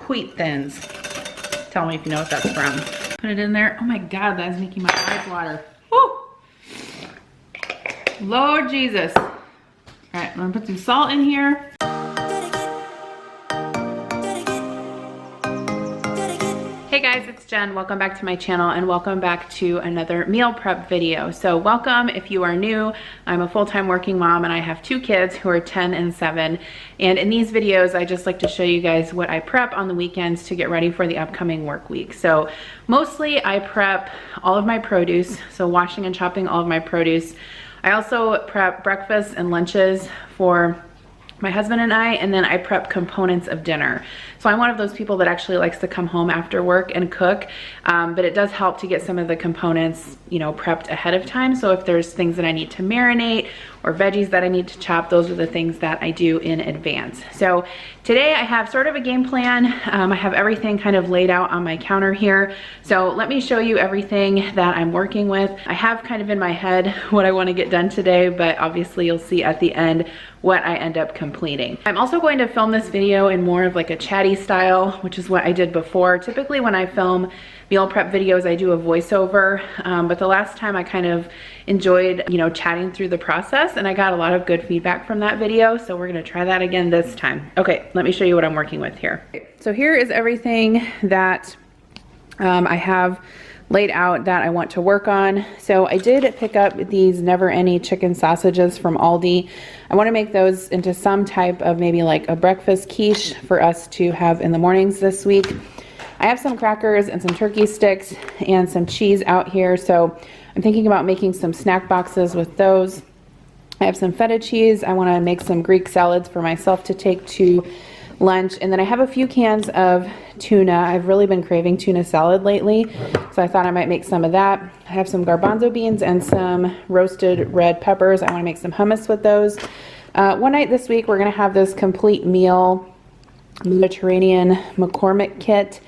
Wheat Thins. Tell me if you know what that's from. Put it in there. Oh my God, that is making my eyes water. Woo! Lord Jesus. All right, I'm gonna put some salt in here. Hey guys, it's Jen. Welcome back to my channel and welcome back to another meal prep video. So welcome if you are new. I'm a full-time working mom and I have 2 kids who are 10 and 7. And in these videos, I just like to show you guys what I prep on the weekends to get ready for the upcoming work week. So mostly I prep all of my produce, so washing and chopping all of my produce. I also prep breakfasts and lunches for my husband and then I prep components of dinner. So I'm one of those people that actually likes to come home after work and cook, but it does help to get some of the components, you know, prepped ahead of time. So if there's things that I need to marinate or veggies that I need to chop, those are the things that I do in advance. So today I have sort of a game plan. I have everything kind of laid out on my counter here. So let me show you everything that I'm working with. I have kind of in my head what I want to get done today, but obviously you'll see at the end what I end up completing. I'm also going to film this video in more of like a chatty style, which is what I did before. Typically when I film meal prep videos, I do a voiceover, but the last time I kind of enjoyed, you know, chatting through the process and I got a lot of good feedback from that video. So we're gonna try that again this time. Okay, let me show you what I'm working with here. So here is everything that I have laid out that I want to work on. So I did pick up these Never Any chicken sausages from Aldi. I want to make those into some type of maybe like a breakfast quiche for us to have in the mornings this week. I have some crackers and some turkey sticks and some cheese out here. So I'm thinking about making some snack boxes with those. I have some feta cheese. I want to make some Greek salads for myself to take to lunch. And then I have a few cans of tuna. I've really been craving tuna salad lately, so I thought I might make some of that. I have some garbanzo beans and some roasted red peppers. I want to make some hummus with those. One night this week we're going to have this complete meal Mediterranean McCormick kit,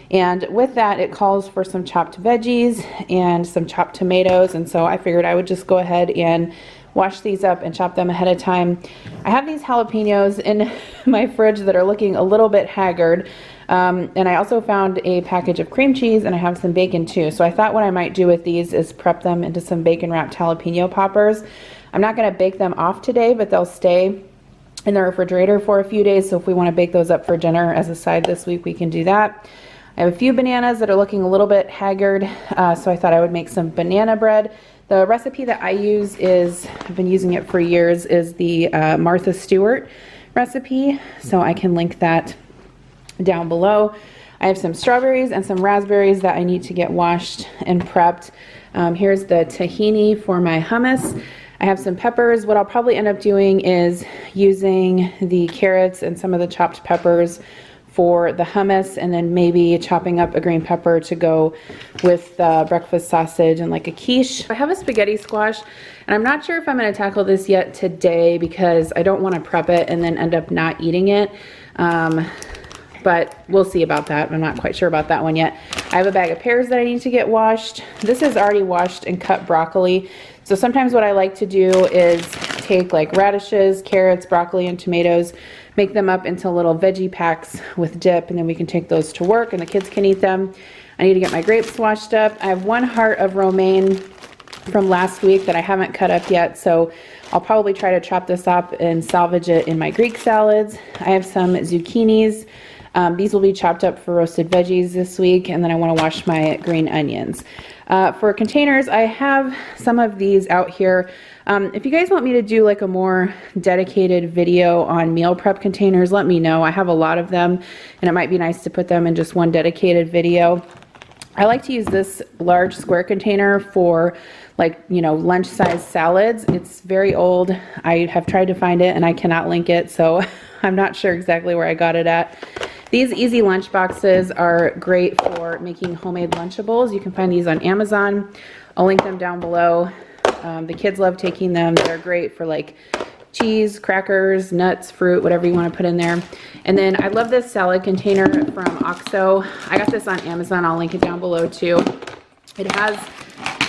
and with that it calls for some chopped veggies and some chopped tomatoes, and so I figured I would just go ahead and wash these up and chop them ahead of time. I have these jalapenos in my fridge that are looking a little bit haggard, and I also found a package of cream cheese and I have some bacon too. So I thought what I might do with these is prep them into some bacon wrapped jalapeno poppers. I'm not going to bake them off today, but they'll stay in the refrigerator for a few days, so if we want to bake those up for dinner as a side this week, we can do that. I have a few bananas that are looking a little bit haggard, so I thought I would make some banana bread. The recipe that I use is, I've been using it for years, is the Martha Stewart recipe, so I can link that down below. I have some strawberries and some raspberries that I need to get washed and prepped. Here's the tahini for my hummus. I have some peppers. What I'll probably end up doing is using the carrots and some of the chopped peppers for the hummus, and then maybe chopping up a green pepper to go with breakfast sausage and like a quiche. I have a spaghetti squash, and I'm not sure if I'm going to tackle this yet today because I don't want to prep it and then end up not eating it. But we'll see about that. I'm not quite sure about that one yet. I have a bag of pears that I need to get washed. This is already washed and cut broccoli. So sometimes what I like to do is take like radishes, carrots, broccoli, and tomatoes, make them up into little veggie packs with dip, and then we can take those to work and the kids can eat them. I need to get my grapes washed up. I have 1 heart of romaine from last week that I haven't cut up yet, so I'll probably try to chop this up and salvage it in my Greek salads. I have some zucchinis. These will be chopped up for roasted veggies this week, and then I want to wash my green onions. For containers, I have some of these out here. If you guys want me to do like a more dedicated video on meal prep containers, let me know. I have a lot of them, and it might be nice to put them in just one dedicated video. I like to use this large square container for like, you know, lunch size salads. It's very old. I have tried to find it and I cannot link it, so I'm not sure exactly where I got it at. These easy lunch boxes are great for making homemade Lunchables. You can find these on Amazon. I'll link them down below. The kids love taking them. They're great for like cheese, crackers, nuts, fruit, whatever you want to put in there. And then I love this salad container from OXO. I got this on Amazon. I'll link it down below too. It has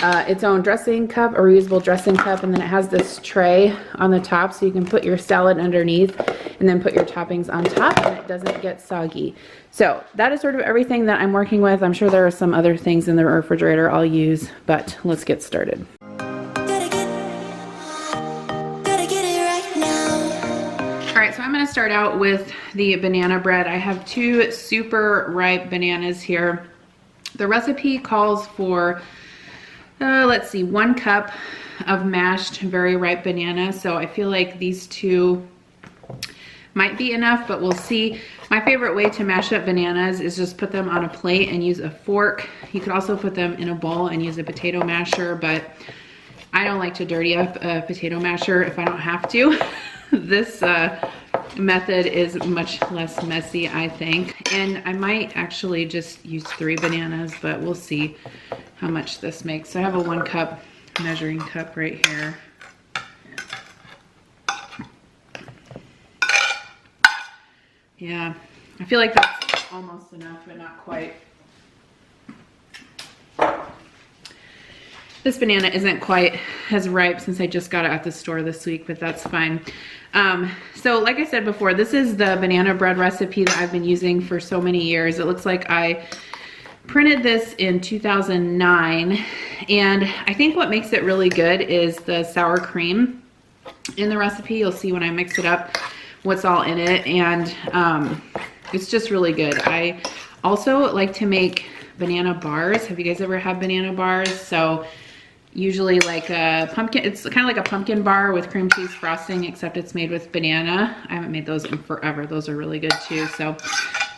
its own dressing cup, a reusable dressing cup, and then it has this tray on the top so you can put your salad underneath and then put your toppings on top and it doesn't get soggy. So that is sort of everything that I'm working with. I'm sure there are some other things in the refrigerator I'll use, but let's get started. Alright, so I'm going to start out with the banana bread. I have 2 super ripe bananas here. The recipe calls for, let's see, 1 cup of mashed very ripe banana. So I feel like these 2 might be enough, but we'll see. My favorite way to mash up bananas is just put them on a plate and use a fork. You could also put them in a bowl and use a potato masher, but I don't like to dirty up a potato masher if I don't have to. This method is much less messy, I think. And I might actually just use 3 bananas, but we'll see how much this makes. So I have a 1 cup measuring cup right here. Yeah, I feel like that's almost enough, but not quite. This banana isn't quite as ripe since I just got it at the store this week, but that's fine. So like I said before, this is the banana bread recipe that I've been using for so many years. It looks like I printed this in 2009, and I think what makes it really good is the sour cream in the recipe. You'll see when I mix it up what's all in it, and it's just really good. I also like to make banana bars. Have you guys ever had banana bars? So usually like a pumpkin, it's kind of like a pumpkin bar with cream cheese frosting, except it's made with banana. I haven't made those in forever. Those are really good too. So,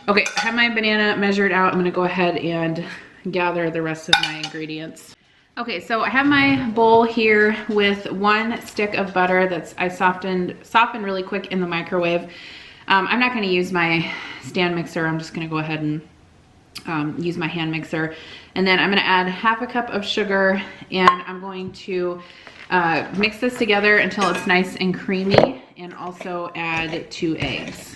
okay, I have my banana measured out. I'm gonna go ahead and gather the rest of my ingredients. Okay, so I have my bowl here with 1 stick of butter that's I softened really quick in the microwave. I'm not gonna use my stand mixer. I'm just gonna go ahead and use my hand mixer. And then I'm gonna add 1/2 cup of sugar, and I'm going to mix this together until it's nice and creamy, and also add 2 eggs.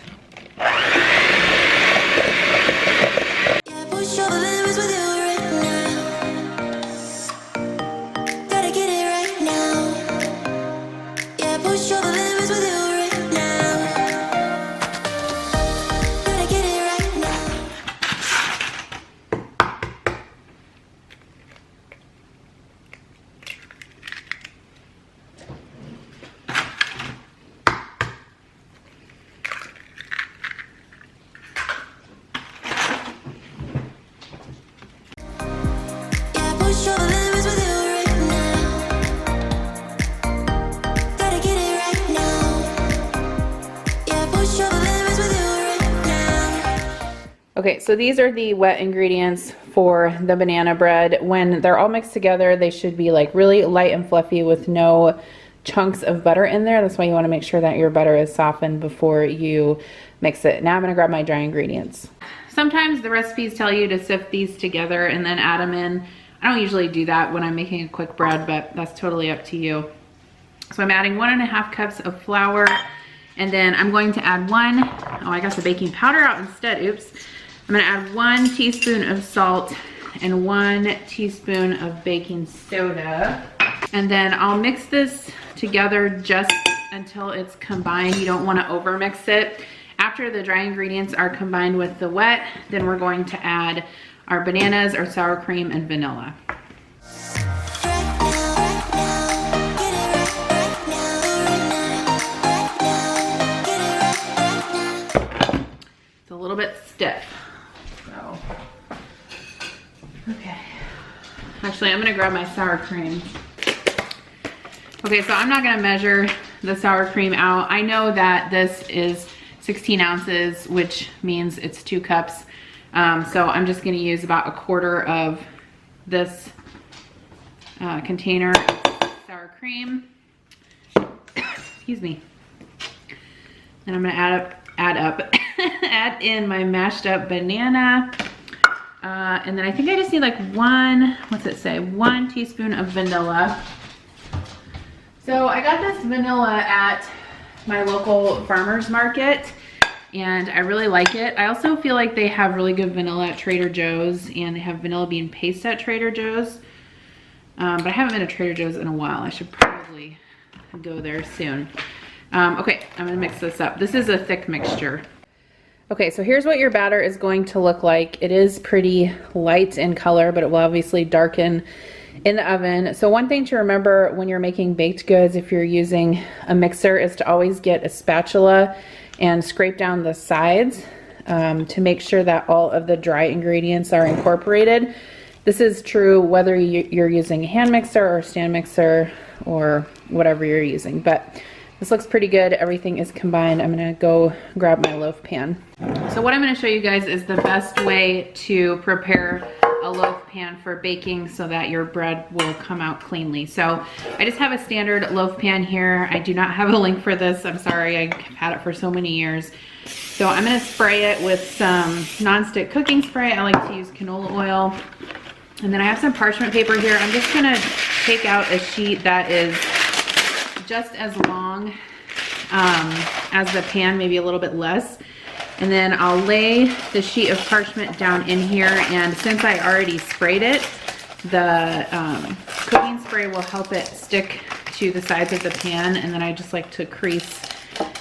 Okay, so these are the wet ingredients for the banana bread. When they're all mixed together, they should be like really light and fluffy with no chunks of butter in there. That's why you want to make sure that your butter is softened before you mix it. Now I'm going to grab my dry ingredients. Sometimes the recipes tell you to sift these together and then add them in. I don't usually do that when I'm making a quick bread, but that's totally up to you. So I'm adding 1.5 cups of flour, and then I'm going to add I got the baking powder out instead, oops. I'm gonna add 1 teaspoon of salt and 1 teaspoon of baking soda. And then I'll mix this together just until it's combined. You don't wanna overmix it. After the dry ingredients are combined with the wet, then we're going to add our bananas, our sour cream, and vanilla. It's a little bit stiff. Okay, actually I'm gonna grab my sour cream. Okay, so I'm not gonna measure the sour cream out. I know that this is 16 ounces, which means it's 2 cups. So I'm just gonna use about 1/4 of this container of sour cream. Excuse me. And I'm gonna add in my mashed up banana. And then I think I just need like 1 teaspoon of vanilla. So I got this vanilla at my local farmer's market, and I really like it. I also feel like they have really good vanilla at Trader Joe's, and they have vanilla bean paste at Trader Joe's. but I haven't been to Trader Joe's in a while. I should probably go there soon. Okay, I'm gonna mix this up. This is a thick mixture. Okay, so here's what your batter is going to look like. It is pretty light in color, but it will obviously darken in the oven. So one thing to remember when you're making baked goods, if you're using a mixer, is to always get a spatula and scrape down the sides to make sure that all of the dry ingredients are incorporated. This is true whether you're using a hand mixer or stand mixer or whatever you're using, but this looks pretty good. Everything is combined. I'm gonna go grab my loaf pan. So what I'm gonna show you guys is the best way to prepare a loaf pan for baking so that your bread will come out cleanly. So I just have a standard loaf pan here. I do not have a link for this. I'm sorry, I've had it for so many years. So I'm gonna spray it with some nonstick cooking spray. I like to use canola oil. And then I have some parchment paper here. I'm just gonna take out a sheet that is just as long as the pan, maybe a little bit less. And then I'll lay the sheet of parchment down in here, and since I already sprayed it, the cooking spray will help it stick to the sides of the pan. And then I just like to crease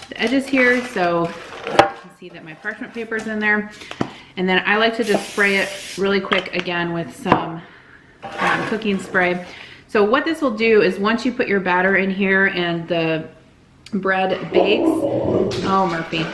the edges here so you can see that my parchment paper is in there. And then I like to just spray it really quick again with some cooking spray. So what this will do is once you put your batter in here and the bread bakes, oh Murphy.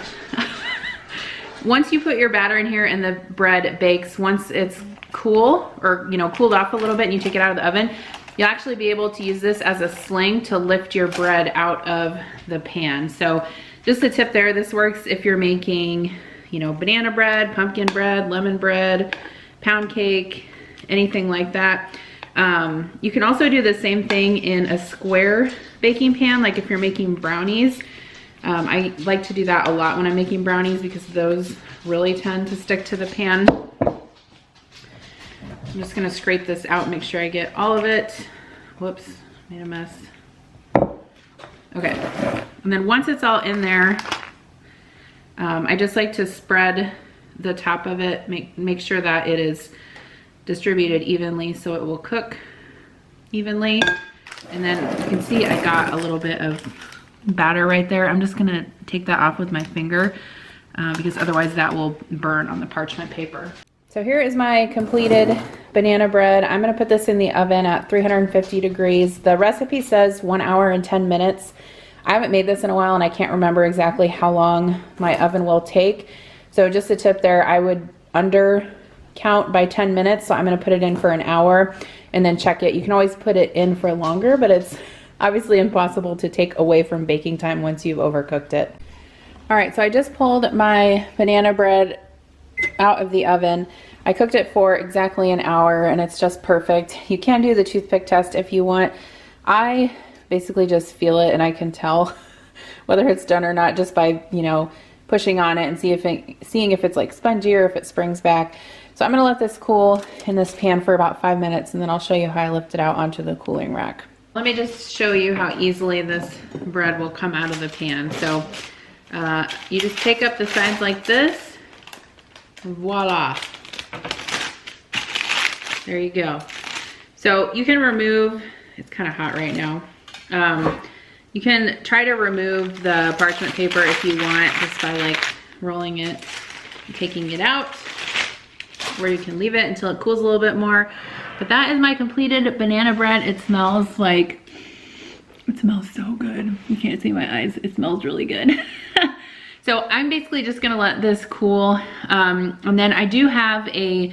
Once you put your batter in here and the bread bakes, once it's cool or cooled off a little bit and you take it out of the oven, you'll actually be able to use this as a sling to lift your bread out of the pan. So just a tip there, this works if you're making banana bread, pumpkin bread, lemon bread, pound cake, anything like that. You can also do the same thing in a square baking pan, like if you're making brownies. I like to do that a lot when I'm making brownies because those really tend to stick to the pan. I'm just gonna scrape this out, make sure I get all of it. Whoops, made a mess. Okay, and then once it's all in there, I just like to spread the top of it, make sure that it is distributed evenly so it will cook evenly. And then you can see I got a little bit of batter right there. I'm just gonna take that off with my finger because otherwise that will burn on the parchment paper. So here is my completed banana bread. I'm gonna put this in the oven at 350 degrees. The recipe says 1 hour and 10 minutes. I haven't made this in a while and I can't remember exactly how long my oven will take. So just a tip there, I would under count by 10 minutes. So I'm gonna put it in for an hour and then check it. You can always put it in for longer, but it's obviously impossible to take away from baking time once you've overcooked it. All right, so I just pulled my banana bread out of the oven. I cooked it for exactly an hour and it's just perfect. You can do the toothpick test if you want. I basically just feel it and I can tell whether it's done or not just by, pushing on it and seeing if it's like spongy or if it springs back. So I'm gonna let this cool in this pan for about 5 minutes and then I'll show you how I lift it out onto the cooling rack. Let me just show you how easily this bread will come out of the pan. So you just take up the sides like this, voila. There you go. So you can remove, it's kind of hot right now. You can try to remove the parchment paper if you want, just by like rolling it and taking it out, or you can leave it until it cools a little bit more. But that is my completed banana bread. It smells so good. You can't see my eyes. It smells really good. So I'm basically just gonna let this cool. And then I do have a,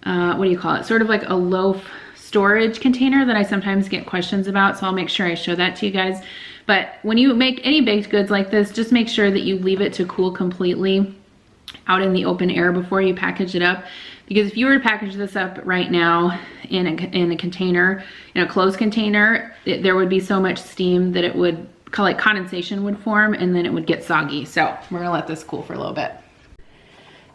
what do you call it? Sort of like a loaf storage container that I sometimes get questions about. So I'll make sure I show that to you guys. But when you make any baked goods like this, just make sure that you leave it to cool completely out in the open air before you package it up. Because if you were to package this up right now in a container, in a closed container, there would be so much steam that it would, like condensation would form and then it would get soggy. So we're gonna let this cool for a little bit.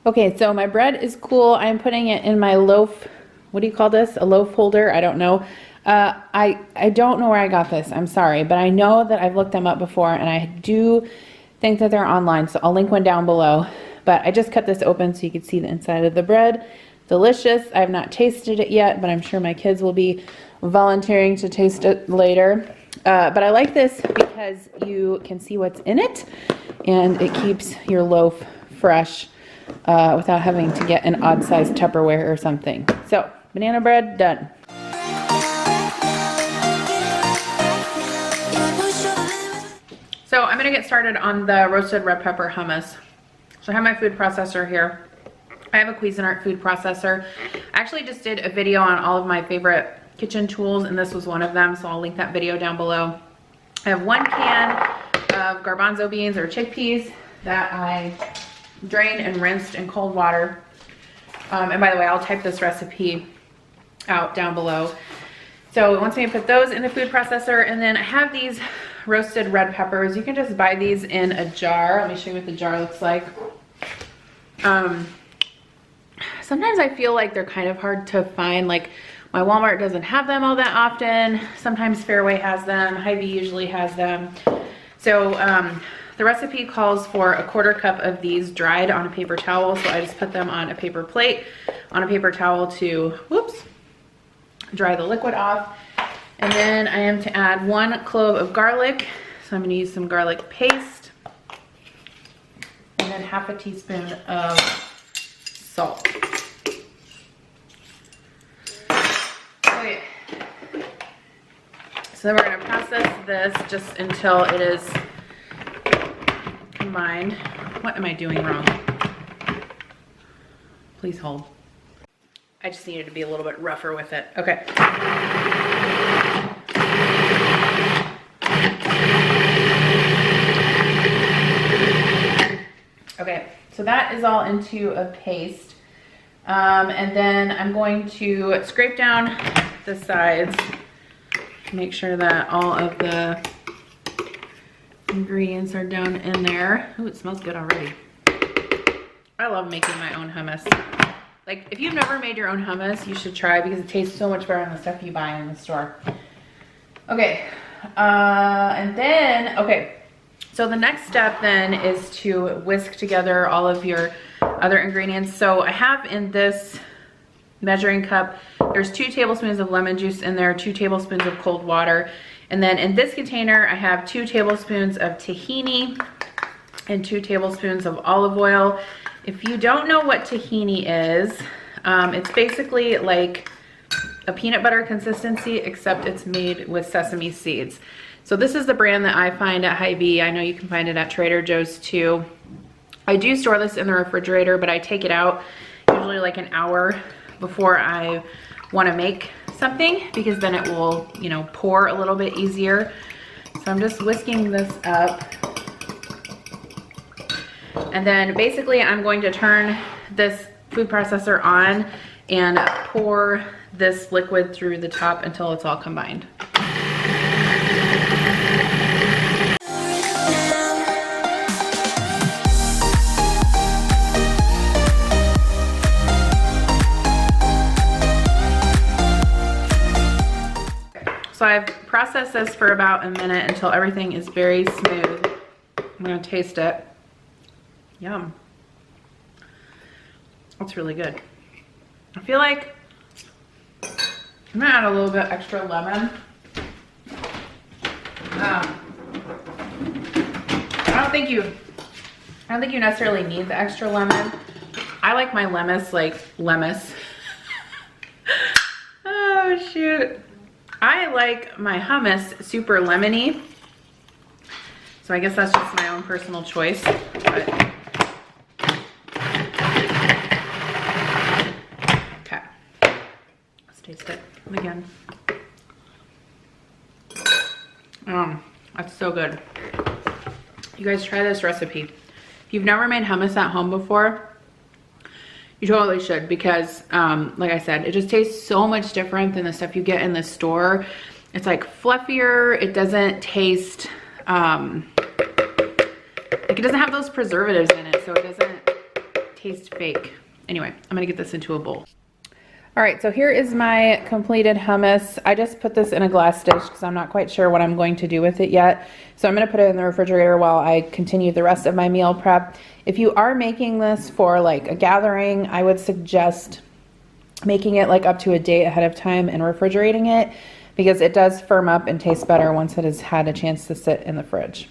Okay, so my bread is cool. I'm putting it in my loaf, what do you call this? A loaf holder? I don't know. I don't know where I got this, I'm sorry, but I know that I've looked them up before and I do think that they're online, so I'll link one down below. But I just cut this open so you can see the inside of the bread. It's delicious. I have not tasted it yet, but I'm sure my kids will be volunteering to taste it later. But I like this because you can see what's in it, and it keeps your loaf fresh without having to get an odd-sized Tupperware or something. So, banana bread, done. So I'm going to get started on the roasted red pepper hummus. So I have my food processor here. I have a Cuisinart food processor. I actually just did a video on all of my favorite kitchen tools, and this was one of them, so I'll link that video down below. I have 1 can of garbanzo beans or chickpeas that I drained and rinsed in cold water. And by the way, I'll type this recipe out down below. So once I put those in the food processor, and then I have these roasted red peppers. You can just buy these in a jar. Let me show you what the jar looks like. Sometimes I feel like they're kind of hard to find. Like my Walmart doesn't have them all that often. Sometimes Fairway has them. Hy-Vee usually has them. So the recipe calls for a 1/4 cup of these dried on a paper towel. So I just put them on a paper plate, on a paper towel to, dry the liquid off. And then I am to add 1 clove of garlic. So I'm going to use some garlic paste. And then 1/2 teaspoon of salt. Okay. So then we're going to process this just until it is combined. What am I doing wrong? Please hold. I just needed to be a little bit rougher with it. Okay. Okay, so that is all into a paste. And then I'm going to scrape down the sides, make sure that all of the ingredients are down in there. Ooh, it smells good already. I love making my own hummus. Like, if you've never made your own hummus, you should try because it tastes so much better than the stuff you buy in the store. Okay, and then, so the next step then is to whisk together all of your other ingredients. So I have in this measuring cup, there's 2 tablespoons of lemon juice in there, 2 tablespoons of cold water. And then in this container, I have 2 tablespoons of tahini and 2 tablespoons of olive oil. If you don't know what tahini is, it's basically like a peanut butter consistency, except it's made with sesame seeds. So this is the brand that I find at Hy-Vee. I know you can find it at Trader Joe's too. I do store this in the refrigerator, but I take it out usually like an hour before I want to make something, because then it will, you know, pour a little bit easier. So I'm just whisking this up. And then basically I'm going to turn this food processor on and pour this liquid through the top until it's all combined. So I've processed this for about a minute until everything is very smooth. I'm gonna taste it. Yum. That's really good. I feel like I'm gonna add a little bit extra lemon. I don't think you necessarily need the extra lemon. I like my lemons like lemus. Oh shoot. I like my hummus super lemony. So I guess that's just my own personal choice. But okay. Let's taste it again. That's so good. You guys try this recipe. If you've never made hummus at home before, you totally should, because like I said, it just tastes so much different than the stuff you get in the store. It's like fluffier. It doesn't taste like, it doesn't have those preservatives in it, so it doesn't taste fake. Anyway, I'm gonna get this into a bowl. All right, so here is my completed hummus. I just put this in a glass dish because I'm not quite sure what I'm going to do with it yet. So I'm gonna put it in the refrigerator while I continue the rest of my meal prep. If you are making this for like a gathering, I would suggest making it like up to a day ahead of time and refrigerating it, because it does firm up and taste better once it has had a chance to sit in the fridge.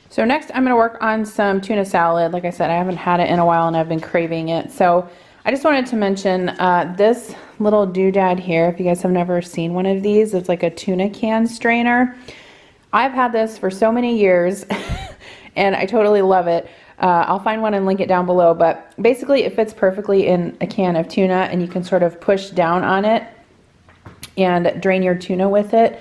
So next I'm gonna work on some tuna salad. Like I said, I haven't had it in a while and I've been craving it. So I just wanted to mention this little doodad here. If you guys have never seen one of these, it's like a tuna can strainer. I've had this for so many years and I totally love it. I'll find one and link it down below, but basically it fits perfectly in a can of tuna and you can sort of push down on it and drain your tuna with it.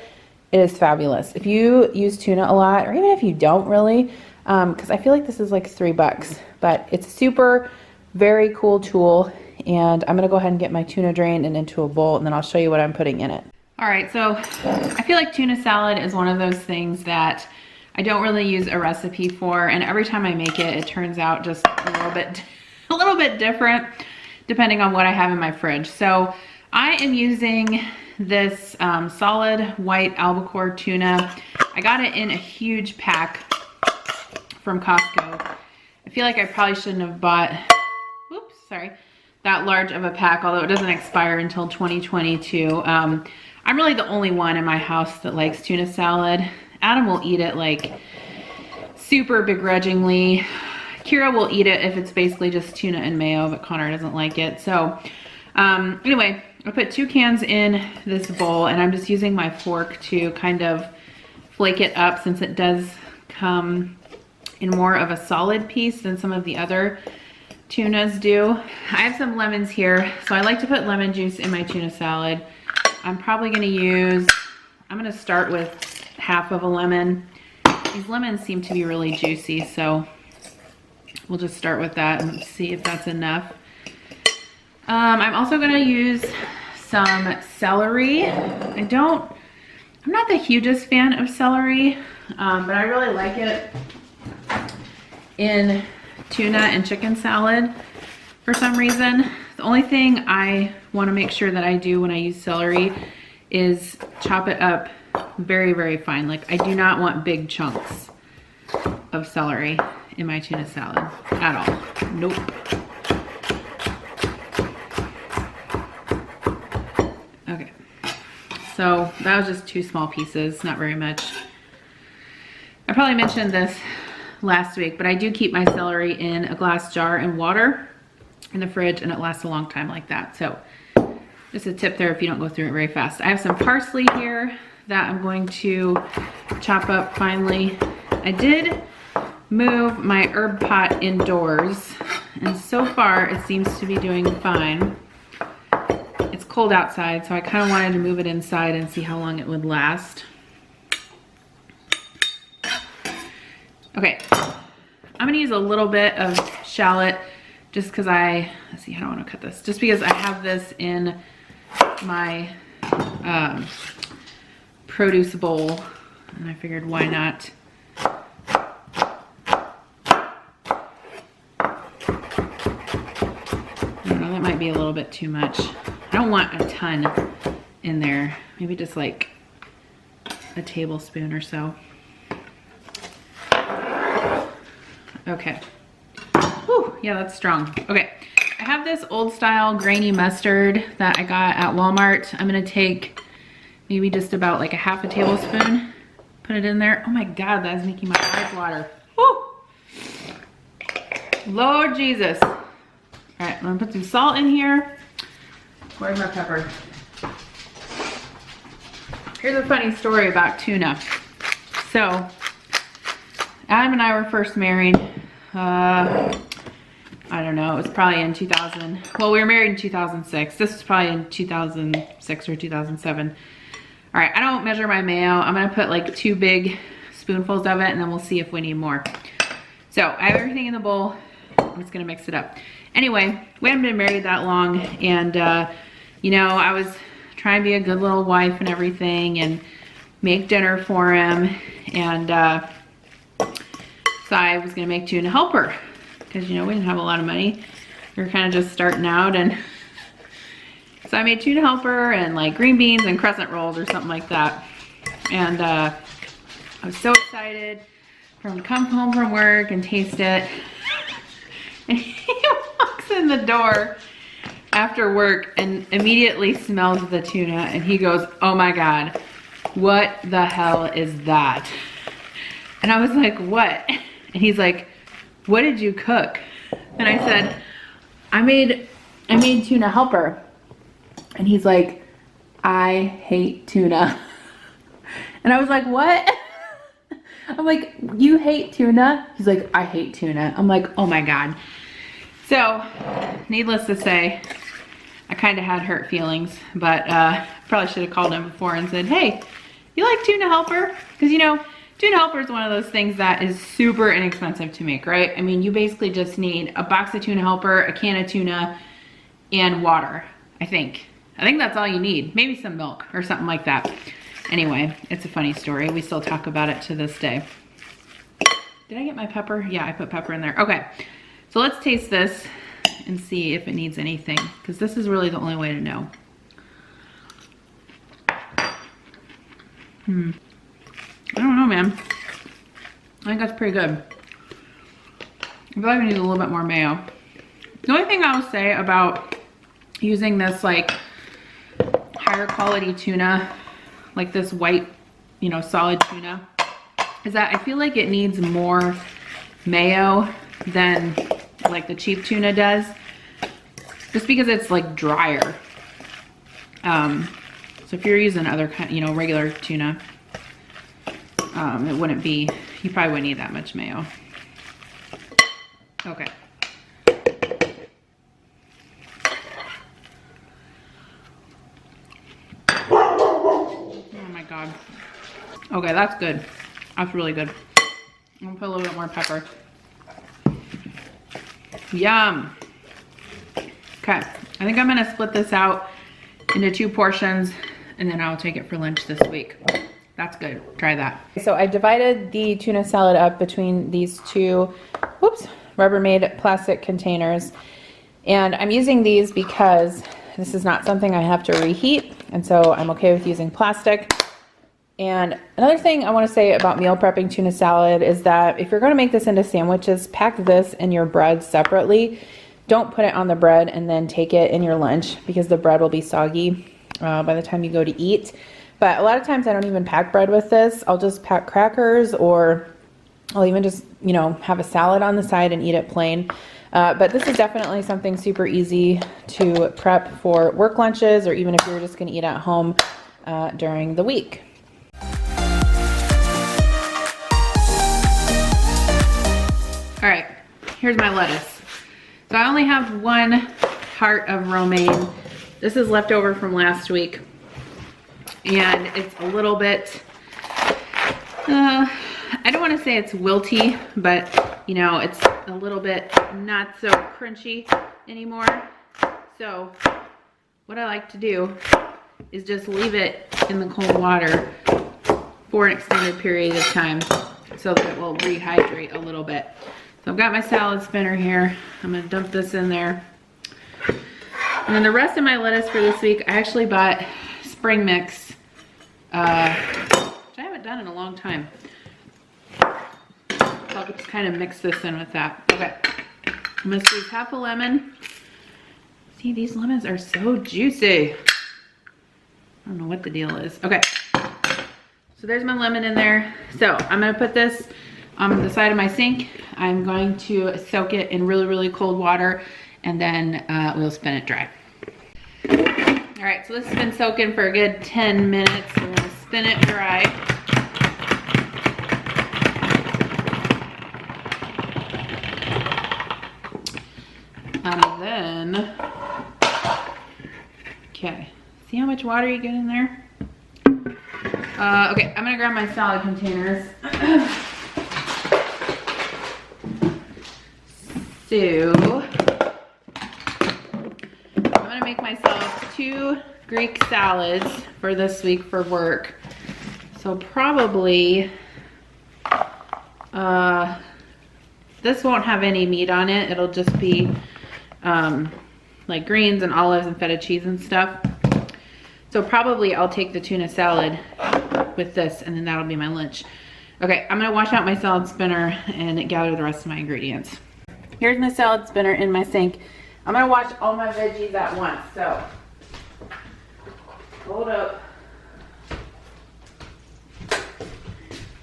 It is fabulous. If you use tuna a lot, or even if you don't really, because I feel like this is like $3, but it's super, very cool tool. And I'm gonna go ahead and get my tuna drained and into a bowl, and then I'll show you what I'm putting in it. All right, so I feel like tuna salad is one of those things that I don't really use a recipe for, and every time I make it, it turns out just a little bit different depending on what I have in my fridge. So I am using this solid white albacore tuna. I got it in a huge pack from Costco. I feel like I probably shouldn't have bought, oops, sorry, that large of a pack, although it doesn't expire until 2022. I'm really the only one in my house that likes tuna salad. Adam will eat it like super begrudgingly. Kira will eat it if it's basically just tuna and mayo, but Connor doesn't like it. So anyway, I put 2 cans in this bowl, and I'm just using my fork to kind of flake it up, since it does come in more of a solid piece than some of the other tunas do. I have some lemons here, so I like to put lemon juice in my tuna salad. I'm probably gonna start with half of a lemon. These lemons seem to be really juicy, so we'll just start with that and see if that's enough. I'm also gonna use some celery. I'm not the hugest fan of celery, but I really like it in tuna and chicken salad for some reason. The only thing I wanna make sure that I do when I use celery is chop it up very, very fine. Like, I do not want big chunks of celery in my tuna salad at all. Nope. Okay, so that was just 2 small pieces, not very much. I probably mentioned this last week, but I do keep my celery in a glass jar and water in the fridge, and it lasts a long time like that. So just a tip there if you don't go through it very fast. I have some parsley here that I'm going to chop up finely. I did move my herb pot indoors, and so far it seems to be doing fine. It's cold outside, so I kind of wanted to move it inside and see how long it would last. Okay, I'm gonna use a little bit of shallot just because let's see, how do I want to cut this? Just because I have this in my produce bowl, and I figured why not. I don't know, that might be a little bit too much. I don't want a ton in there. Maybe just like a tablespoon or so. Okay. Whew, yeah, that's strong. Okay, I have this old style grainy mustard that I got at Walmart. I'm gonna take maybe just about like a half a tablespoon, put it in there. Oh my God, that is making my eyes water. Woo! Lord Jesus. All right, I'm gonna put some salt in here. Where's my pepper? Here's a funny story about tuna. So, Adam and I were first married, I don't know, it was probably in 2000. Well, we were married in 2006. This was probably in 2006 or 2007. All right, I don't measure my mayo. I'm gonna put like 2 big spoonfuls of it, and then we'll see if we need more. So I have everything in the bowl. I'm just gonna mix it up. Anyway, we haven't been married that long, and you know, I was trying to be a good little wife and everything, and make dinner for him, and so I was gonna make tuna helper, because you know, we didn't have a lot of money. We were kind of just starting out, and so I made tuna helper and like green beans and crescent rolls or something like that. And I was so excited for him to come home from work and taste it. And he walks in the door after work and immediately smells the tuna and he goes, oh my God, what the hell is that? And I was like, what? And he's like, what did you cook? And I said, I made tuna helper. And he's like, I hate tuna. And I was like, what? I'm like, you hate tuna? He's like, I hate tuna. I'm like, oh my God. So, needless to say, I kind of had hurt feelings, but probably should have called him before and said, hey, you like tuna helper? Because you know, tuna helper is one of those things that is super inexpensive to make, right? I mean, you basically just need a box of tuna helper, a can of tuna, and water, I think. I think that's all you need. Maybe some milk or something like that. Anyway, it's a funny story. We still talk about it to this day. Did I get my pepper? Yeah, I put pepper in there. Okay, so let's taste this and see if it needs anything, because this is really the only way to know. I don't know, man. I think that's pretty good. I feel like I need a little bit more mayo. The only thing I will say about using this like higher quality tuna, like this white, you know, solid tuna, is that I feel like it needs more mayo than like the cheap tuna does, just because it's like drier. So if you're using other kind, you know, regular tuna, it wouldn't be, you probably wouldn't need that much mayo. Okay. Oh my God. Okay, that's good. That's really good. I'm gonna put a little bit more pepper. Yum. Okay, I think I'm gonna split this out into 2 portions and then I'll take it for lunch this week. That's good, try that. So I divided the tuna salad up between these 2, whoops, Rubbermaid plastic containers. And I'm using these because this is not something I have to reheat, and so I'm okay with using plastic. And another thing I want to say about meal prepping tuna salad is that if you're going to make this into sandwiches, pack this in your bread separately. Don't put it on the bread and then take it in your lunch, because the bread will be soggy by the time you go to eat. But a lot of times I don't even pack bread with this. I'll just pack crackers, or I'll even just, you know, have a salad on the side and eat it plain. But this is definitely something super easy to prep for work lunches, or even if you're just going to eat at home during the week. All right, here's my lettuce. So I only have 1 heart of romaine. This is leftover from last week. And it's a little bit, I don't want to say it's wilty, but you know, it's a little bit not so crunchy anymore. So what I like to do is just leave it in the cold water for an extended period of time so that it will rehydrate a little bit. So I've got my salad spinner here. I'm gonna dump this in there. And then the rest of my lettuce for this week, I actually bought spring mix, which I haven't done in a long time. So I'll just kind of mix this in with that. Okay, I'm gonna squeeze half a lemon. See, these lemons are so juicy. I don't know what the deal is. Okay, so there's my lemon in there. So I'm gonna put this on the side of my sink. I'm going to soak it in really, really cold water, and then we'll spin it dry. All right, so this has been soaking for a good 10 minutes. We're gonna spin it dry. And then, okay, see how much water you get in there? Okay, I'm gonna grab my salad containers. So, I'm gonna make myself 2 Greek salads for this week for work. So probably, this won't have any meat on it. It'll just be like greens and olives and feta cheese and stuff. So probably I'll take the tuna salad with this, and then that'll be my lunch. Okay, I'm gonna wash out my salad spinner and gather the rest of my ingredients. here's my salad spinner in my sink. I'm gonna wash all my veggies at once, so hold up.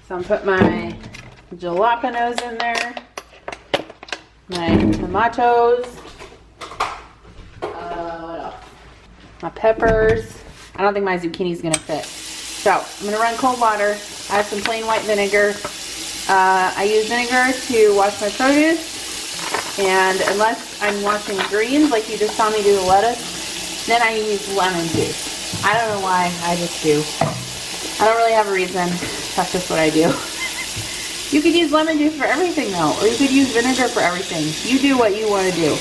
So I'm put my jalapenos in there, my tomatoes, what else? My peppers. I don't think my zucchini's gonna fit. So I'm gonna run cold water. I have some plain white vinegar. I use vinegar to wash my produce, and unless I'm washing greens like you just saw me do the lettuce, then I use lemon juice. I don't know why, I just do. I don't really have a reason. That's just what I do. You could use lemon juice for everything though, or you could use vinegar for everything. You do what you want to do.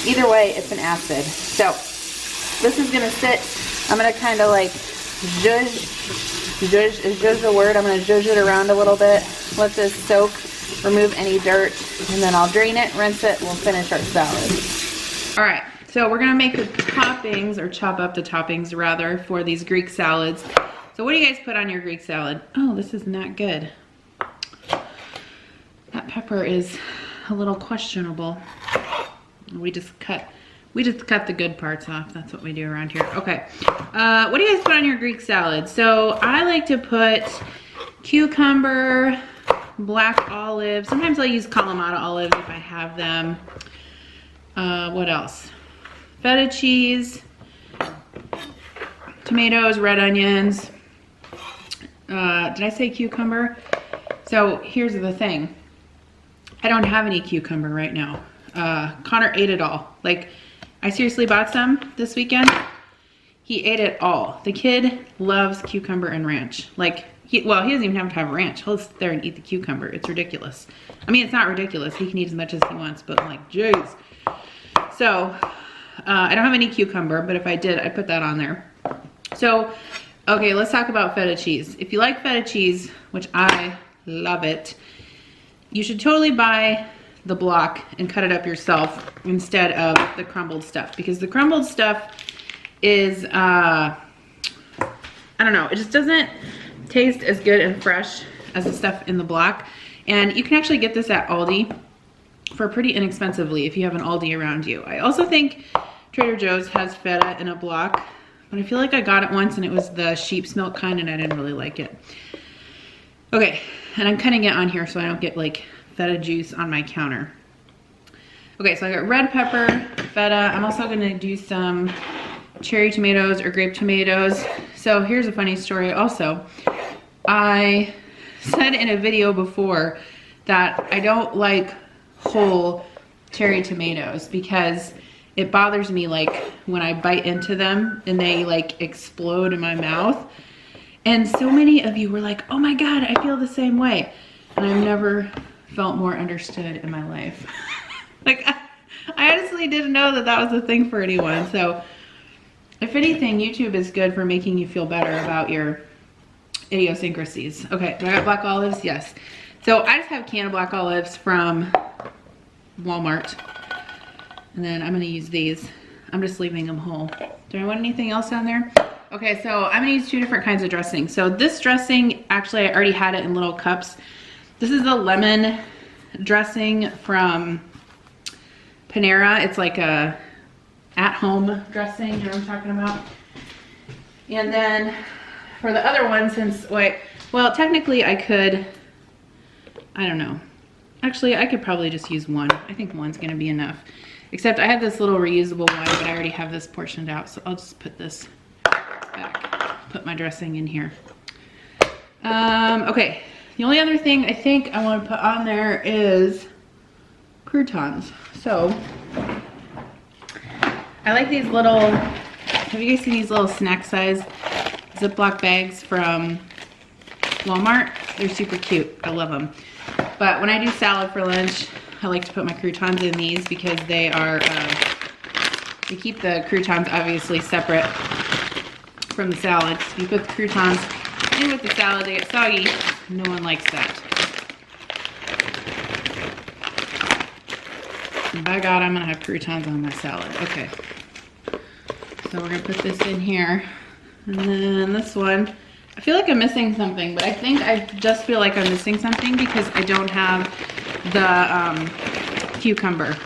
Either way, it's an acid. So this is gonna sit. I'm gonna kind of like zhuzh is zhuzh the word? I'm gonna zhuzh it around a little bit. Let this soak, remove any dirt, and then I'll drain it, rinse it, and we'll finish our salad. All right, so we're gonna make the toppings, or chop up the toppings rather, for these Greek salads. So what do you guys put on your Greek salad? Oh, this is not good. That pepper is a little questionable. We just cut the good parts off. That's what we do around here. Okay, what do you guys put on your Greek salad? So I like to put cucumber, black olives. Sometimes I'll use Kalamata olives if I have them. What else? Feta cheese, tomatoes, red onions. Did I say cucumber? So here's the thing. I don't have any cucumber right now. Connor ate it all. Like, I seriously bought some this weekend. He ate it all. The kid loves cucumber and ranch. Like, he doesn't even have to have ranch. He'll sit there and eat the cucumber. It's ridiculous. I mean, it's not ridiculous. He can eat as much as he wants, but like, jeez. So, I don't have any cucumber, but if I did, I'd put that on there. So, okay, let's talk about feta cheese. If you like feta cheese, which I love it, you should totally buy the block and cut it up yourself instead of the crumbled stuff, because the crumbled stuff is, I don't know, it just doesn't taste as good and fresh as the stuff in the block. And you can actually get this at Aldi for pretty inexpensively if you have an Aldi around you. I also think Trader Joe's has feta in a block, but I feel like I got it once and it was the sheep's milk kind and I didn't really like it. Okay, and I'm cutting it on here so I don't get like feta juice on my counter. Okay, so I got red pepper, feta. I'm also gonna do some cherry tomatoes or grape tomatoes. So here's a funny story also. I said in a video before that I don't like whole cherry tomatoes because it bothers me like when I bite into them and they like explode in my mouth. And so many of you were like, oh my God, I feel the same way. And I've never felt more understood in my life. Like, I honestly didn't know that that was a thing for anyone. So if anything, YouTube is good for making you feel better about your idiosyncrasies. Okay, do I got black olives? Yes. So I just have canned black olives from Walmart. And then I'm gonna use these. I'm just leaving them whole. Do I want anything else down there? Okay, so I'm gonna use two different kinds of dressing. So this dressing, actually I already had it in little cups. This is the lemon dressing from Panera. It's like a at-home dressing, you know what I'm talking about? And then for the other one, well, technically I could, I don't know. Actually, I could probably just use one. I think one's gonna be enough. Except I have this little reusable one, but I already have this portioned out, so I'll just put this back, put my dressing in here. Okay, the only other thing I think I want to put on there is croutons. So I like these little, have you guys seen these little snack size Ziploc bags from Walmart? They're super cute. I love them. But when I do salad for lunch, I like to put my croutons in these because they are, they keep the croutons obviously separate from the salad. So you put the croutons in with the salad, they get soggy. No one likes that. And by God, I'm gonna have croutons on my salad. Okay. So we're gonna put this in here. And then this one, I feel like I'm missing something, but I think I just feel like I'm missing something because I don't have the cucumber.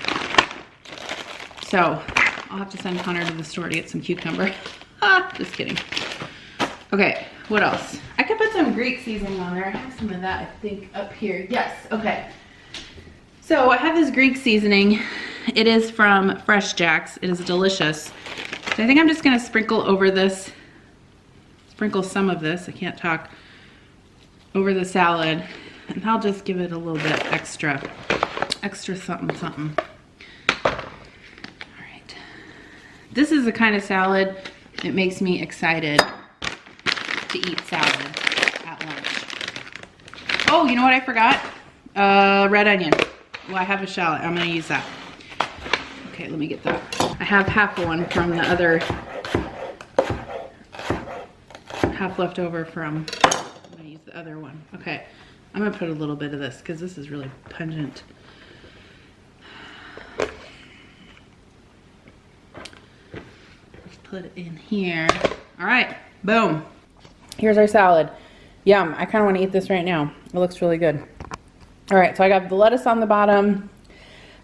So I'll have to send Connor to the store to get some cucumber. Just kidding. Okay, what else? I could put some Greek seasoning on there. I have some of that, I think, up here. Yes, okay. So I have this Greek seasoning. It is from Fresh Jack's. It is delicious. So I think I'm just gonna sprinkle over this, sprinkle some of this, I can't talk, over the salad. And I'll just give it a little bit extra something, something. All right. This is the kind of salad that makes me excited to eat salad at lunch. Oh, you know what I forgot? Red onion. Well, I have a shallot. I'm gonna use that. Okay, let me get that. I have half one from the other, half left over from, I'm gonna use the other one. Okay, I'm gonna put a little bit of this because this is really pungent. Let's put it in here. All right, boom. Here's our salad. Yum, I kind of want to eat this right now. It looks really good. All right, so I got the lettuce on the bottom.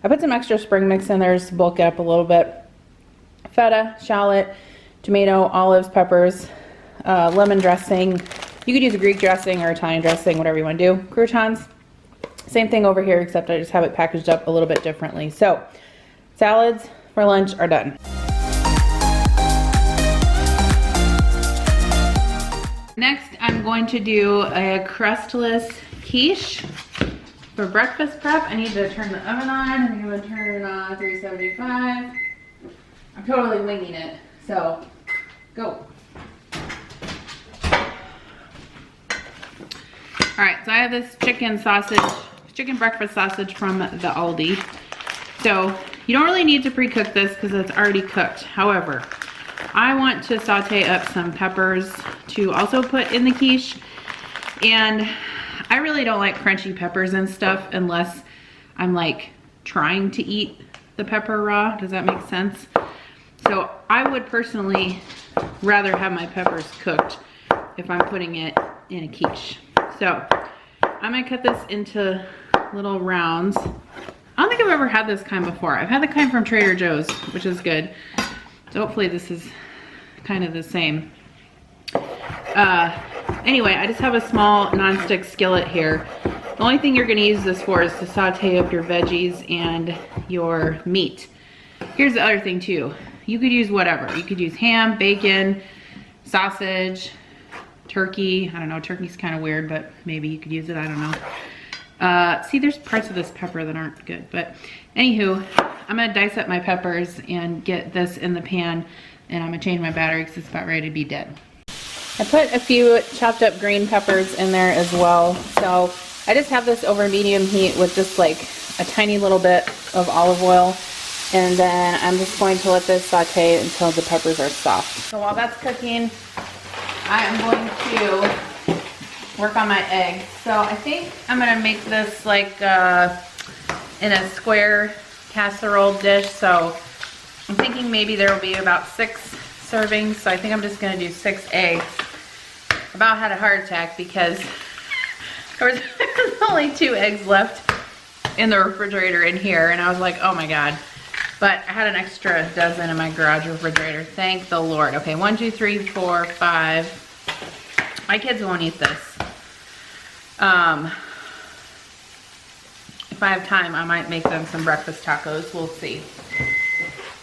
I put some extra spring mix in there just to bulk it up a little bit. Feta, shallot, tomato, olives, peppers, lemon dressing. You could use a Greek dressing or Italian dressing, whatever you want to do. Croutons, same thing over here, except I just have it packaged up a little bit differently. So, salads for lunch are done. Next, I'm going to do a crustless quiche for breakfast prep. I need to turn the oven on. I think I'm gonna turn it on 375. I'm totally winging it, so go. All right, so I have this chicken breakfast sausage from the Aldi. So you don't really need to pre-cook this because it's already cooked. However, I want to saute up some peppers to also put in the quiche. And I really don't like crunchy peppers and stuff unless I'm like trying to eat the pepper raw. Does that make sense? So I would personally rather have my peppers cooked if I'm putting it in a quiche. So I'm gonna cut this into little rounds. I don't think I've ever had this kind before. I've had the kind from Trader Joe's, which is good. So hopefully this is kind of the same. Anyway, I just have a small nonstick skillet here. The only thing you're gonna use this for is to saute up your veggies and your meat. Here's the other thing too. You could use whatever. You could use ham, bacon, sausage, turkey. I don't know, turkey's kind of weird, but maybe you could use it, I don't know. See, there's parts of this pepper that aren't good, but anywho, I'm gonna dice up my peppers and get this in the pan, and I'm gonna change my battery because it's about ready to be dead. I put a few chopped up green peppers in there as well. So I just have this over medium heat with just like a tiny little bit of olive oil. And then I'm just going to let this saute until the peppers are soft. So while that's cooking, I am going to work on my eggs. So I think I'm gonna make this like in a square casserole dish. So I'm thinking maybe there will be about 6 servings. So I think I'm just gonna do 6 eggs. About had a heart attack because there was only 2 eggs left in the refrigerator in here, and I was like, oh my god. But I had an extra dozen in my garage refrigerator. Thank the Lord. Okay, 1, 2, 3, 4, 5. My kids won't eat this. If I have time, I might make them some breakfast tacos. We'll see.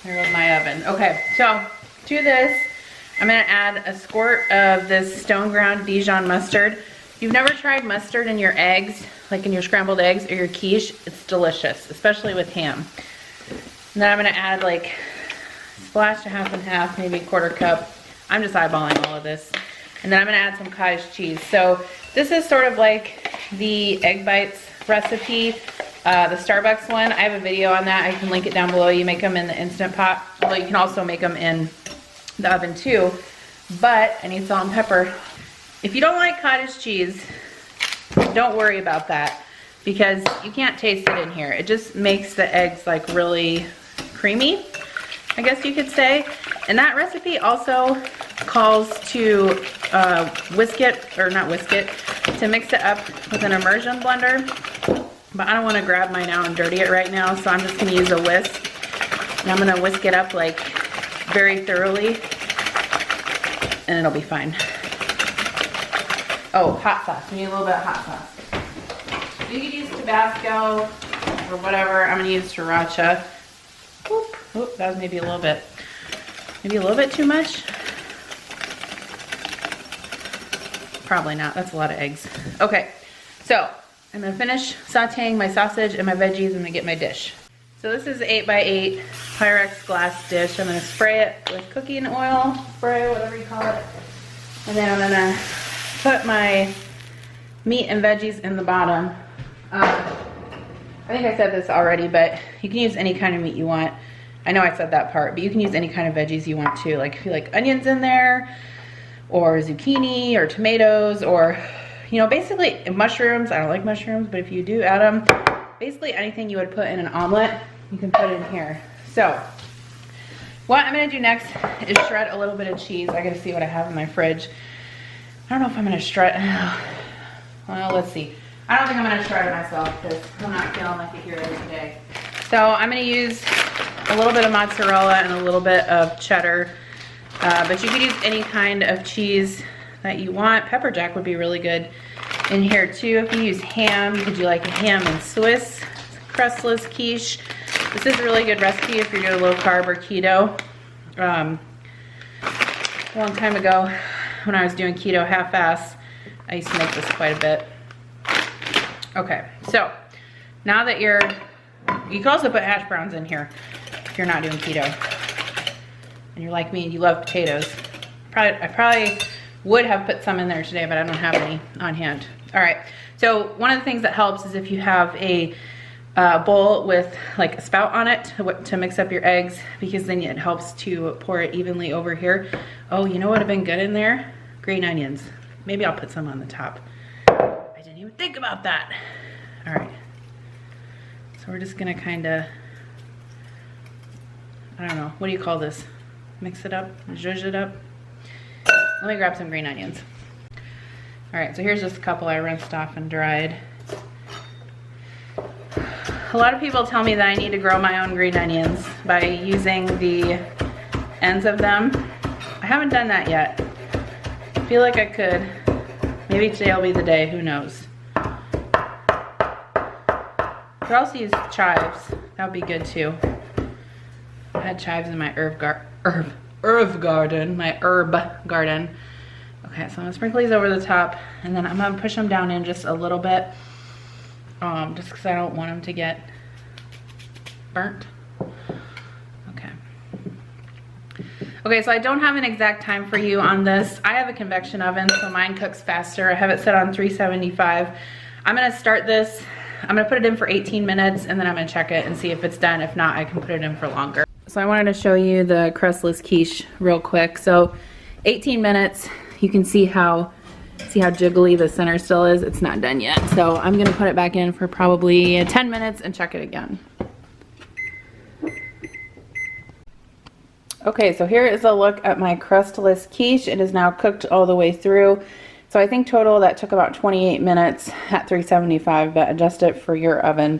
There goes my oven. Okay, so to this, I'm gonna add a squirt of this stone ground Dijon mustard. If you've never tried mustard in your eggs, like in your scrambled eggs or your quiche, it's delicious, especially with ham. And then I'm gonna add like a splash to half and half, maybe a 1/4 cup. I'm just eyeballing all of this. And then I'm gonna add some cottage cheese. So this is sort of like the egg bites recipe, the Starbucks one. I have a video on that. I can link it down below. You make them in the Instant Pot, although you can also make them in the oven too. But I need salt and pepper. If you don't like cottage cheese, don't worry about that because you can't taste it in here. It just makes the eggs like really creamy, I guess you could say. And that recipe also calls to whisk it, or not whisk it, to mix it up with an immersion blender. but I don't want to grab mine out and dirty it right now, so I'm just going to use a whisk. And I'm going to whisk it up like very thoroughly, and it'll be fine. Oh, hot sauce. We need a little bit of hot sauce. You could use Tabasco or whatever. I'm going to use Sriracha. Oop, oop, that was maybe a little bit too much. Probably not. That's a lot of eggs. Okay, so I'm going to finish sauteing my sausage and my veggies. I'm going to get my dish. So this is 8x8 Pyrex glass dish. I'm going to spray it with cooking oil, spray, whatever you call it. And then I'm going to put my meat and veggies in the bottom. I think I said this already, but you can use any kind of meat you want. I know I said that part, but you can use any kind of veggies you want to. Like if you like onions in there, or zucchini, or tomatoes, or, you know, basically mushrooms. I don't like mushrooms, but if you do add them, basically anything you would put in an omelet, you can put in here. So what I'm gonna do next is shred a little bit of cheese. I gotta see what I have in my fridge. I don't know if I'm gonna shred, well, let's see. I don't think I'm gonna shred it myself because I'm not feeling like a hero today. So I'm gonna use a little bit of mozzarella and a little bit of cheddar, but you could use any kind of cheese that you want. Pepper jack would be really good in here too. If you use ham, you could do like a ham and Swiss, crustless quiche. This is a really good recipe if you're doing low carb or keto. A long time ago when I was doing keto half-ass, I used to make this quite a bit. Okay, so now that you can also put hash browns in here if you're not doing keto. And you're like me and you love potatoes. I probably would have put some in there today, but I don't have any on hand. All right, so one of the things that helps is if you have a bowl with like a spout on it to mix up your eggs, because then it helps to pour it evenly over here. Oh, you know what would have been good in there? Green onions. Maybe I'll put some on the top. I didn't even think about that. All right, so we're just gonna kind of, I don't know, what do you call this? Mix it up, zhuzh it up. Let me grab some green onions. All right, so here's just a couple I rinsed off and dried. A lot of people tell me that I need to grow my own green onions by using the ends of them. I haven't done that yet. I feel like I could. Maybe today will be the day, who knows. Could also use chives. That would be good too. I had chives in my herb garden. Okay, so I'm gonna sprinkle these over the top, and then I'm gonna push them down in just a little bit, just because I don't want them to get burnt. Okay, so I don't have an exact time for you on this. I have a convection oven, so mine cooks faster. I have it set on 375. I'm gonna start this. I'm gonna put it in for 18 minutes, and then I'm gonna check it and see if it's done. If not, I can put it in for longer. So I wanted to show you the crustless quiche real quick. So 18 minutes, you can see how jiggly the center still is. It's not done yet. So I'm gonna put it back in for probably 10 minutes and check it again. Okay, so here is a look at my crustless quiche. It is now cooked all the way through. So I think total that took about 28 minutes at 375, but adjust it for your oven.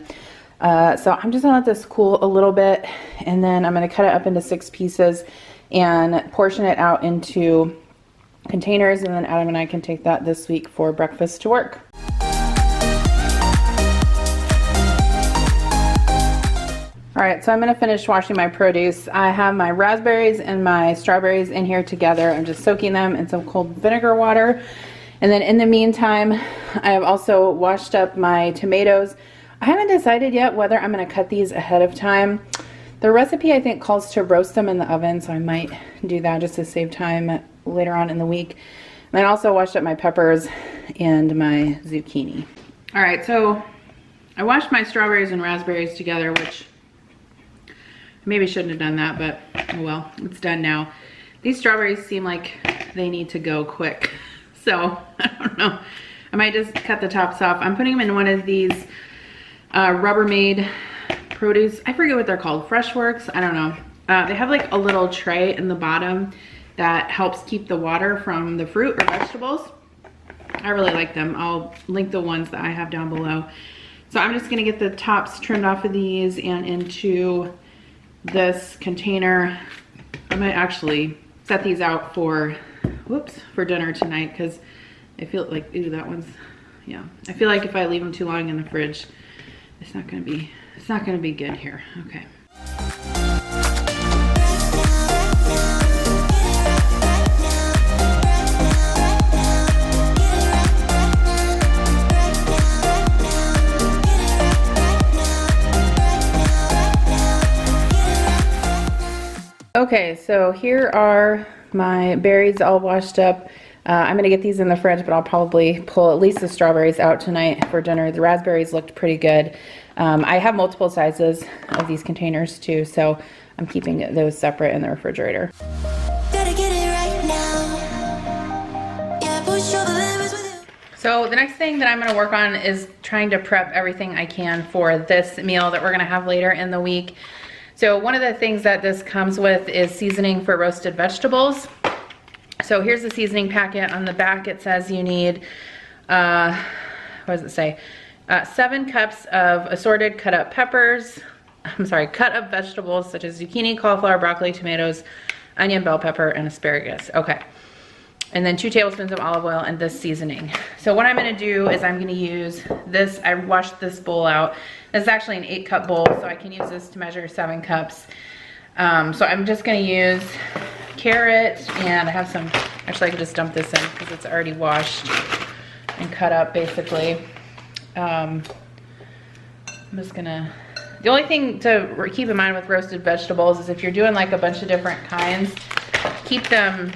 So I'm just gonna let this cool a little bit, and then I'm gonna cut it up into 6 pieces and portion it out into containers, and then Adam and I can take that this week for breakfast to work. All right, so I'm gonna finish washing my produce. I have my raspberries and my strawberries in here together. I'm just soaking them in some cold vinegar water. And then in the meantime, I have also washed up my tomatoes. I haven't decided yet whether I'm gonna cut these ahead of time. The recipe I think calls to roast them in the oven, so I might do that just to save time later on in the week. And I also washed up my peppers and my zucchini. All right, so I washed my strawberries and raspberries together, which maybe shouldn't have done that, but oh well, it's done now. These strawberries seem like they need to go quick. So I don't know. I might just cut the tops off. I'm putting them in one of these Rubbermaid produce. I forget what they're called. Freshworks. I don't know. They have like a little tray in the bottom that helps keep the water from the fruit or vegetables. I really like them. I'll link the ones that I have down below. So I'm just gonna get the tops trimmed off of these and into this container. I might actually set these out for, for dinner tonight, because I feel like, ooh, that one's, yeah. I feel like if I leave them too long in the fridge, it's not gonna be good here. Okay. Okay, so here are my berries all washed up. I'm gonna get these in the fridge, but I'll probably pull at least the strawberries out tonight for dinner. The raspberries looked pretty good. I have multiple sizes of these containers too, so I'm keeping those separate in the refrigerator. So the next thing that I'm gonna work on is trying to prep everything I can for this meal that we're gonna have later in the week. So one of the things that this comes with is seasoning for roasted vegetables. So here's the seasoning packet. On the back it says you need, what does it say? 7 cups of assorted cut up vegetables such as zucchini, cauliflower, broccoli, tomatoes, onion, bell pepper, and asparagus. Okay. And then 2 tablespoons of olive oil and this seasoning. So what I'm gonna do is I'm gonna use this, I washed this bowl out. This is actually an 8-cup bowl, so I can use this to measure 7 cups. So I'm just gonna use carrot, and I have some, actually I could just dump this in because it's already washed and cut up basically. I'm just gonna, the only thing to keep in mind with roasted vegetables is if you're doing like a bunch of different kinds, keep them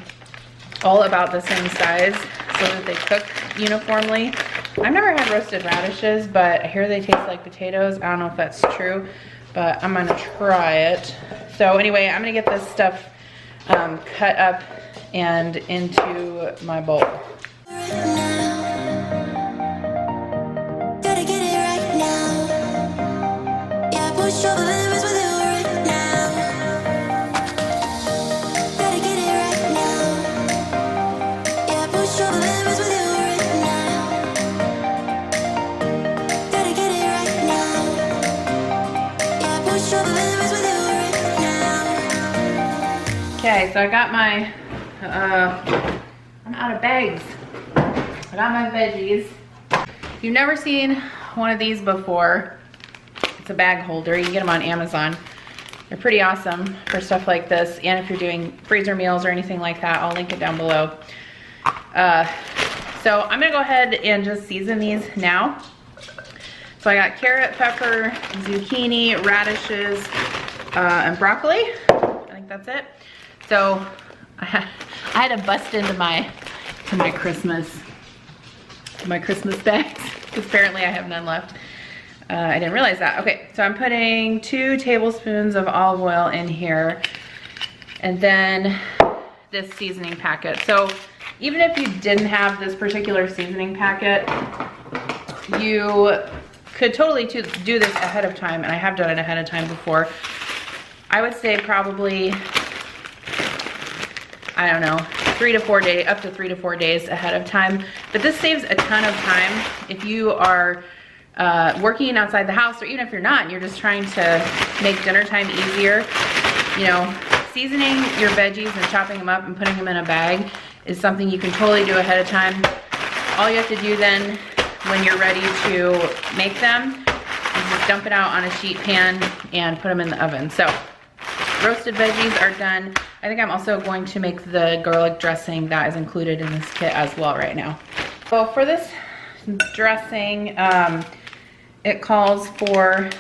all about the same size so that they cook uniformly. I've never had roasted radishes, but I hear they taste like potatoes. I don't know if that's true, but I'm gonna try it. So anyway, I'm gonna get this stuff cut up and into my bowl. Okay, so I got my, I'm out of bags. I got my veggies. If you've never seen one of these before, it's a bag holder. You can get them on Amazon. They're pretty awesome for stuff like this. And if you're doing freezer meals or anything like that, I'll link it down below. So I'm gonna go ahead and just season these now. So I got carrot, pepper, zucchini, radishes, and broccoli. I think that's it. So I had to bust into my Christmas bags because apparently I have none left. I didn't realize that. Okay, so I'm putting 2 tablespoons of olive oil in here, and then this seasoning packet. So even if you didn't have this particular seasoning packet, you could totally do this ahead of time, and I have done it ahead of time before. I would say probably, I don't know, up to 3 to 4 days ahead of time. But this saves a ton of time if you are working outside the house, or even if you're not, and you're just trying to make dinner time easier. You know, seasoning your veggies and chopping them up and putting them in a bag is something you can totally do ahead of time. All you have to do then, when you're ready to make them, is just dump it out on a sheet pan and put them in the oven. So roasted veggies are done. I think I'm also going to make the garlic dressing that is included in this kit as well right now. So for this dressing, it calls for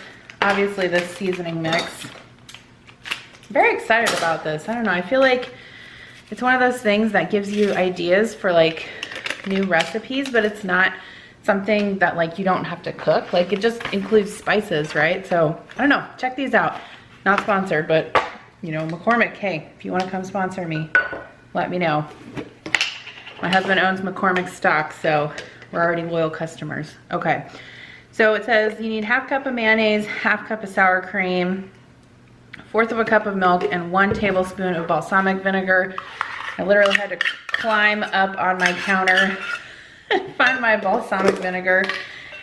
obviously this seasoning mix. I'm very excited about this. I don't know, I feel like it's one of those things that gives you ideas for like new recipes, but it's not something that like you don't have to cook. Like it just includes spices, right? So I don't know, check these out. Not sponsored, but you know, McCormick, hey, if you want to come sponsor me, let me know. My husband owns McCormick stock, so we're already loyal customers. Okay, so it says you need 1/2 cup of mayonnaise, 1/2 cup of sour cream, 1/4 cup of milk, and 1 tablespoon of balsamic vinegar. I literally had to climb up on my counter and find my balsamic vinegar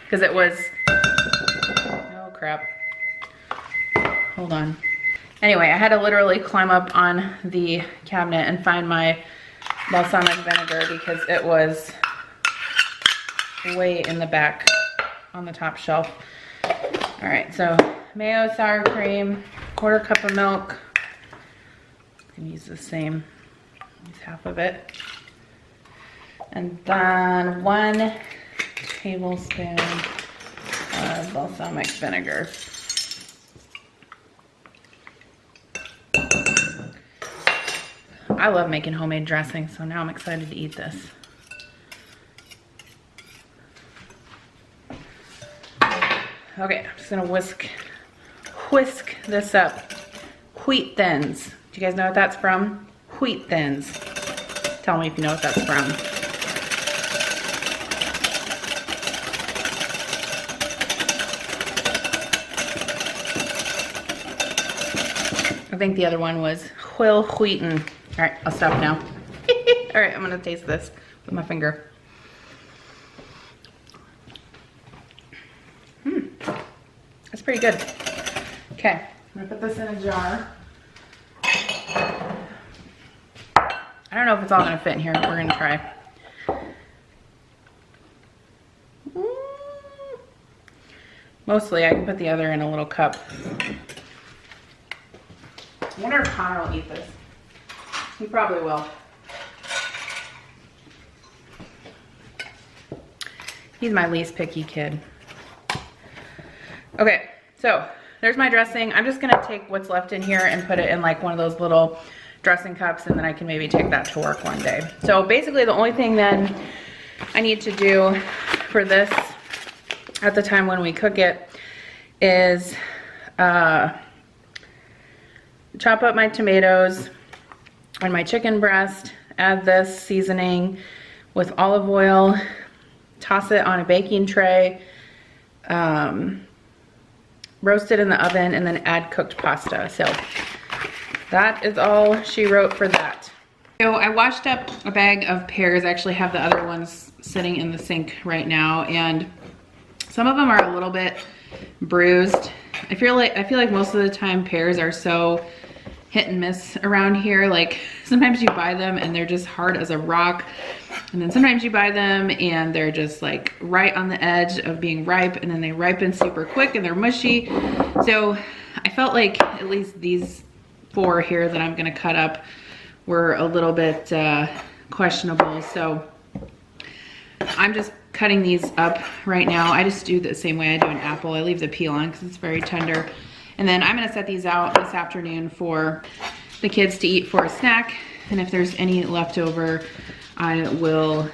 because it was crap. Hold on. Anyway, I had to literally climb up on the cabinet and find my balsamic vinegar because it was way in the back on the top shelf. All right, so mayo, sour cream, 1/4 cup of milk. I can use the same, use half of it. And then 1 tablespoon of balsamic vinegar. I love making homemade dressing, so now I'm excited to eat this. Okay, I'm just gonna whisk this up. Wheat Thins. Do you guys know what that's from? Wheat Thins. Tell me if you know what that's from. I think the other one was Wil Wheaton. All right, I'll stop now. All right, I'm gonna taste this with my finger. That's pretty good. Okay, I'm gonna put this in a jar. I don't know if it's all gonna fit in here, but we're gonna try. Mostly, I can put the other in a little cup. I wonder if Connor will eat this. He probably will. He's my least picky kid. Okay, so there's my dressing. I'm just gonna take what's left in here and put it in like one of those little dressing cups, and then I can maybe take that to work one day. So basically the only thing then I need to do for this at the time when we cook it is chop up my tomatoes and my chicken breast, add this seasoning with olive oil, toss it on a baking tray, roast it in the oven, and then add cooked pasta. So that is all she wrote for that. So I washed up a bag of pears. I actually have the other ones sitting in the sink right now, and some of them are a little bit bruised. I feel like most of the time pears are so hit and miss around here. Like sometimes you buy them and they're just hard as a rock, and then sometimes you buy them and they're just like right on the edge of being ripe, and then they ripen super quick and they're mushy. So I felt like at least these 4 here that I'm gonna cut up were a little bit questionable. So I'm just cutting these up right now. I just do the same way I do an apple. I leave the peel on because it's very tender. And then I'm gonna set these out this afternoon for the kids to eat for a snack. And if there's any leftover, I will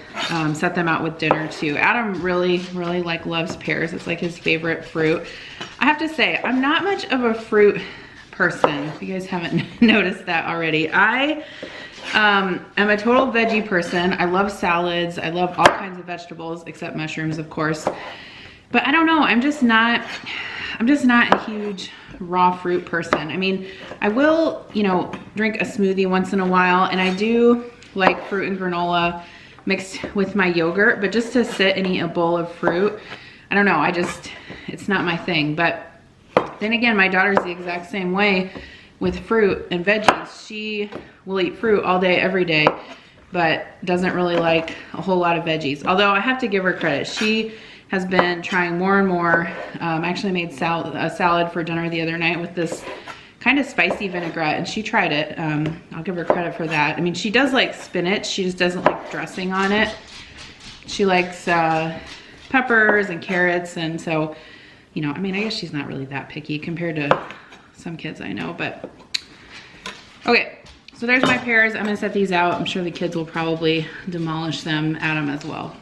set them out with dinner too. Adam really like loves pears. It's like his favorite fruit. I have to say, I'm not much of a fruit person, if you guys haven't noticed that already. I am a total veggie person. I love salads. I love all kinds of vegetables except mushrooms, of course. But I don't know, I'm just not a huge raw fruit person. I mean, I will, you know, drink a smoothie once in a while, and I do like fruit and granola mixed with my yogurt, but just to sit and eat a bowl of fruit, I don't know, it's not my thing. But then again, my daughter's the exact same way with fruit and veggies. She will eat fruit all day, every day, but doesn't really like a whole lot of veggies. Although I have to give her credit. She has been trying more and more. I actually made a salad for dinner the other night with this kind of spicy vinaigrette, and she tried it. I'll give her credit for that. I mean, she does like spinach. She just doesn't like dressing on it. She likes peppers and carrots, and so, you know, I mean, I guess she's not really that picky compared to some kids I know, but okay. So there's my pears. I'm gonna set these out. I'm sure the kids will probably demolish them, Adam as well.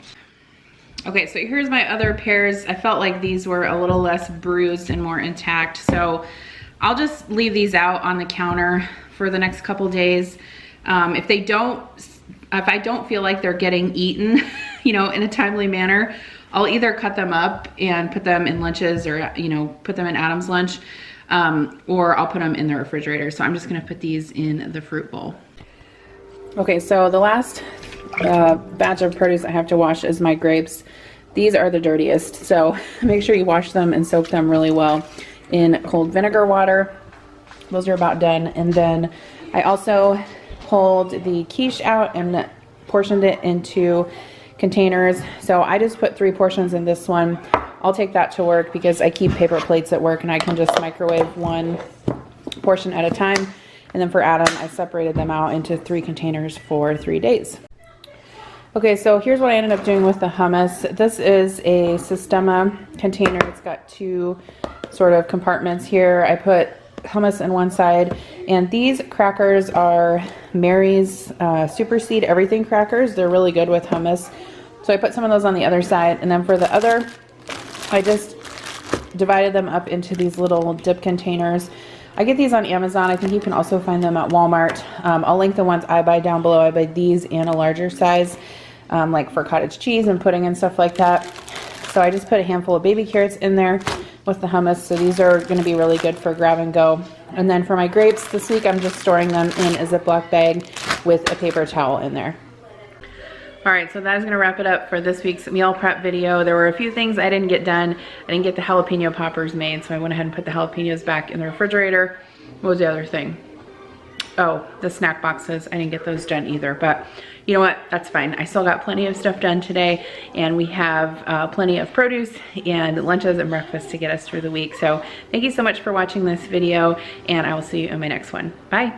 Okay, so here's my other pears. I felt like these were a little less bruised and more intact, so I'll just leave these out on the counter for the next couple days. If I don't feel like they're getting eaten, you know, in a timely manner, I'll either cut them up and put them in lunches, or, you know, put them in Adam's lunch, or I'll put them in the refrigerator. So I'm just gonna put these in the fruit bowl. Okay, so the last batch of produce I have to wash is my grapes. These are the dirtiest, so make sure you wash them and soak them really well in cold vinegar water. Those are about done. And then I also pulled the quiche out and portioned it into containers. So I just put 3 portions in this one. I'll take that to work because I keep paper plates at work and I can just microwave 1 portion at a time. And then for Adam, I separated them out into 3 containers for 3 days. Okay, so here's what I ended up doing with the hummus. This is a Sistema container. It's got 2 sort of compartments here. I put hummus in one side, and these crackers are Mary's Super Seed Everything crackers. They're really good with hummus. So I put some of those on the other side, and then for the other, I just divided them up into these little dip containers. I get these on Amazon. I think you can also find them at Walmart. I'll link the ones I buy down below. I buy these in a larger size, like for cottage cheese and pudding and stuff like that. So I just put a handful of baby carrots in there with the hummus. So these are going to be really good for grab and go. And then for my grapes this week, I'm just storing them in a Ziploc bag with a paper towel in there. All right, so that is going to wrap it up for this week's meal prep video. There were a few things I didn't get done. I didn't get the jalapeno poppers made, so I went ahead and put the jalapenos back in the refrigerator. What was the other thing? Oh, the snack boxes. I didn't get those done either, but you know what? That's fine. I still got plenty of stuff done today, and we have plenty of produce and lunches and breakfast to get us through the week. So thank you so much for watching this video, and I will see you in my next one. Bye.